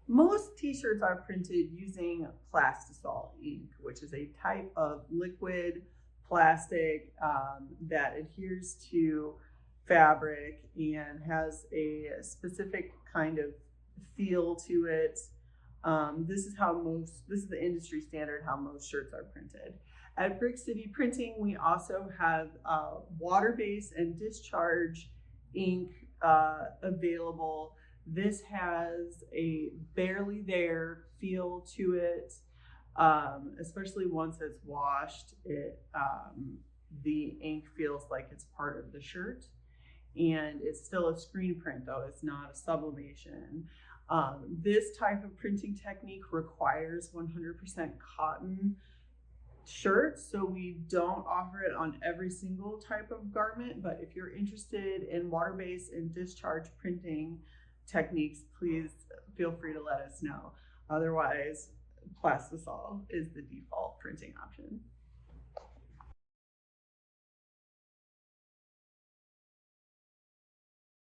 Most t-shirts are printed using Plastisol ink, which is a type of liquid plastic that adheres to fabric and has a specific kind of feel to it. This is the industry standard how most shirts are printed. At Brick City Printing, we also have water-based and discharge ink available. This has a barely there feel to it, especially once it's washed. The ink feels like it's part of the shirt, and it's still a screen print though, it's not a sublimation. This type of printing technique requires 100% cotton shirts, so we don't offer it on every single type of garment, but if you're interested in water-based and discharge printing techniques, please feel free to let us know. Otherwise, Plastisol is the default printing option.